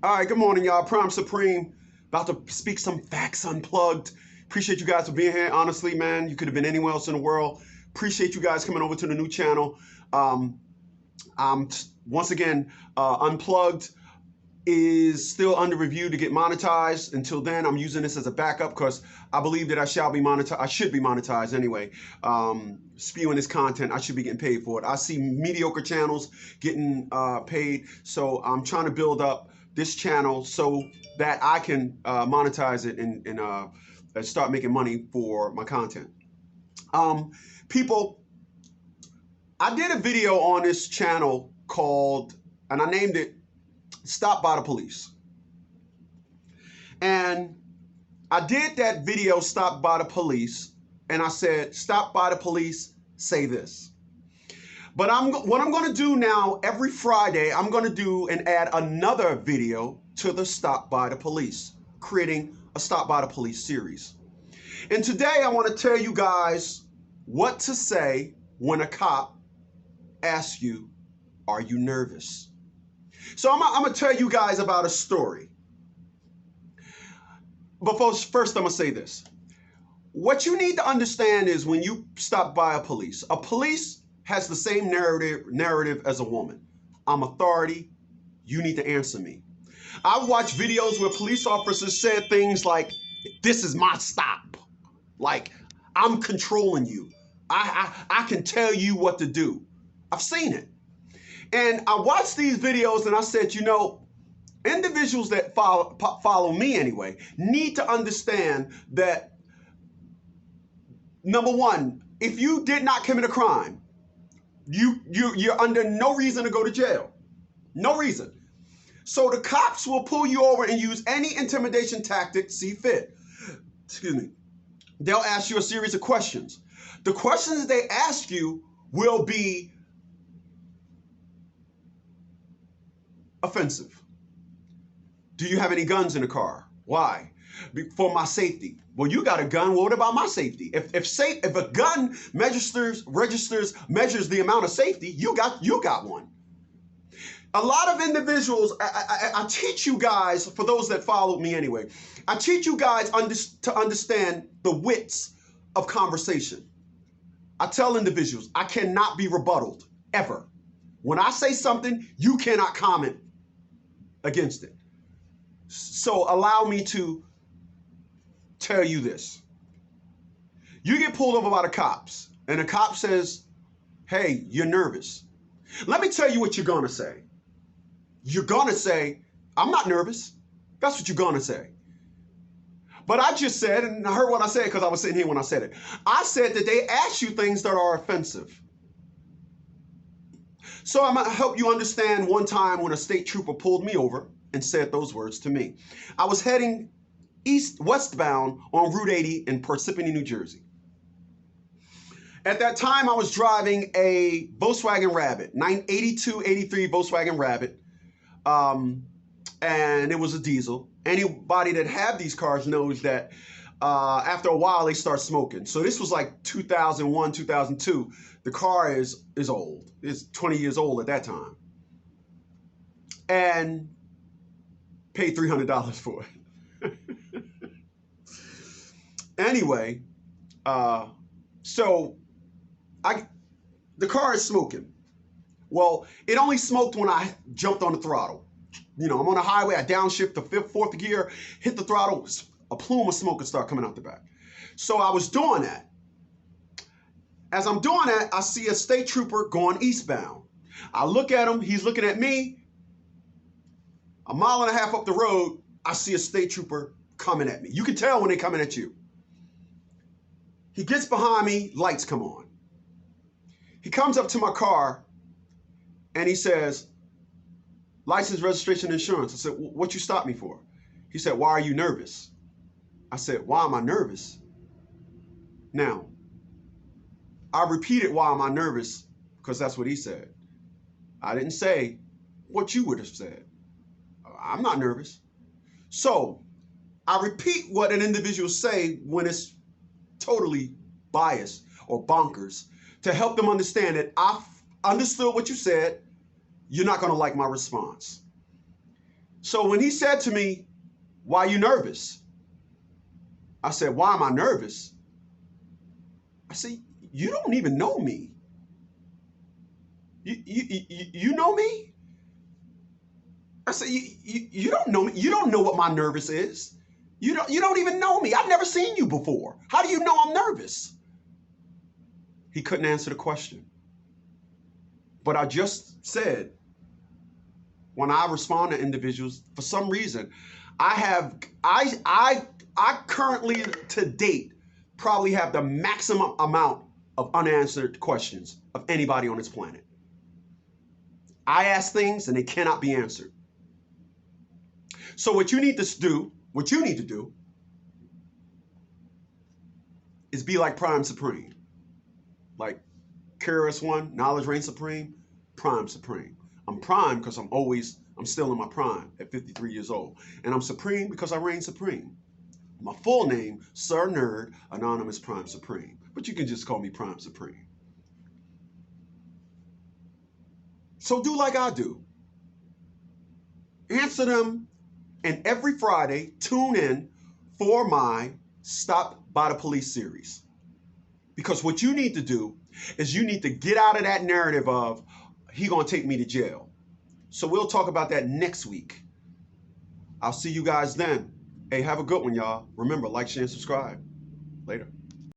All right, good morning, y'all. Prime Supreme, about to speak some facts unplugged. Appreciate you guys for being here. Honestly, man, you could have been anywhere else in the world. Appreciate you guys coming over to the new channel. I'm once again unplugged is still under review to get monetized. Until then, I'm using this as a backup because I believe that I shall be monetized. I should be monetized anyway. Spewing this content, I should be getting paid for it. I see mediocre channels getting paid, so I'm trying to build up this channel so that I can monetize it and start making money for my content. People, I did a video on this channel called, and I named it Stop by the Police. And I did that video, Stop by the Police, and I said, stop by the police, say this. But what I'm going to do now, every Friday, I'm going to do and add another video to the Stop by the Police, creating a Stop by the Police series. And today I want to tell you guys what to say when a cop asks you, are you nervous? So I'm going to tell you guys about a story. But first I'm going to say this. What you need to understand is when you stop by a police has the same narrative as a woman. I'm authority. You need to answer me. I've watched videos where police officers said things like, this is my stop. Like, I'm controlling you. I can tell you what to do. I've seen it. And I watched these videos and I said, you know, individuals that follow me anyway need to understand that, number one, if you did not commit a crime, you're under no reason to go to jail. No reason. So the cops will pull you over and use any intimidation tactic see fit. Excuse me. They'll ask you a series of questions. The questions they ask you will be offensive. Do you have any guns in the car? Why? For my safety. Well, you got a gun. Well, what about my safety? If a gun measures the amount of safety, you got one. A lot of individuals, I teach you guys, for those that followed me anyway, I teach you guys to understand the wits of conversation. I tell individuals, I cannot be rebutted, ever. When I say something, you cannot comment against it. So allow me to tell you this. You get pulled over by the cops, and the cop says, hey, you're nervous. Let me tell you what you're going to say. You're going to say, I'm not nervous. That's what you're going to say. But I just said, and I heard what I said because I was sitting here when I said it. I said that they ask you things that are offensive. So I'm going to help you understand one time when a state trooper pulled me over and said those words to me. I was heading westbound on Route 80 in Parsippany, New Jersey. At that time, I was driving a Volkswagen Rabbit, 82, 83 Volkswagen Rabbit, and it was a diesel. Anybody that had these cars knows that after a while, they start smoking. So this was like 2001, 2002. The car is old. It's 20 years old at that time. And paid $300 for it. Anyway, so the car is smoking. Well, it only smoked when I jumped on the throttle. You know, I'm on a highway, I downshift to fourth gear, hit the throttle, a plume of smoke would start coming out the back. So I was doing that. As I'm doing that, I see a state trooper going eastbound. I look at him, he's looking at me. A mile and a half up the road, I see a state trooper coming at me. You can tell when they're coming at you. He gets behind me, lights come on. He comes up to my car and he says, license, registration, insurance. I said, what you stopped me for? He said, why are you nervous? I said, why am I nervous? Now, I repeated, why am I nervous? Because that's what he said. I didn't say what you would have said. I'm not nervous. So I repeat what an individual say when it's totally biased or bonkers to help them understand that I understood what you said. You're not going to like my response. So when he said to me, why are you nervous? I said, why am I nervous? I said, you don't even know me. You know me? I said, you don't know me. You don't know what my nervous is. You don't even know me. I've never seen you before. How do you know I'm nervous? He couldn't answer the question. But I just said, when I respond to individuals, for some reason, I currently to date probably have the maximum amount of unanswered questions of anybody on this planet. I ask things and they cannot be answered. So what you need to do is be like Prime Supreme. Like KRS-One, Knowledge Reigns Supreme, Prime Supreme. I'm prime because I'm still in my prime at 53 years old. And I'm supreme because I reign supreme. My full name, Sir Nerd, Anonymous Prime Supreme. But you can just call me Prime Supreme. So do like I do. Answer them, and every Friday, tune in for my Stop by the Police series. Because what you need to do is you need to get out of that narrative of, he gonna take me to jail. So we'll talk about that next week. I'll see you guys then. Hey, have a good one, y'all. Remember, like, share, and subscribe. Later.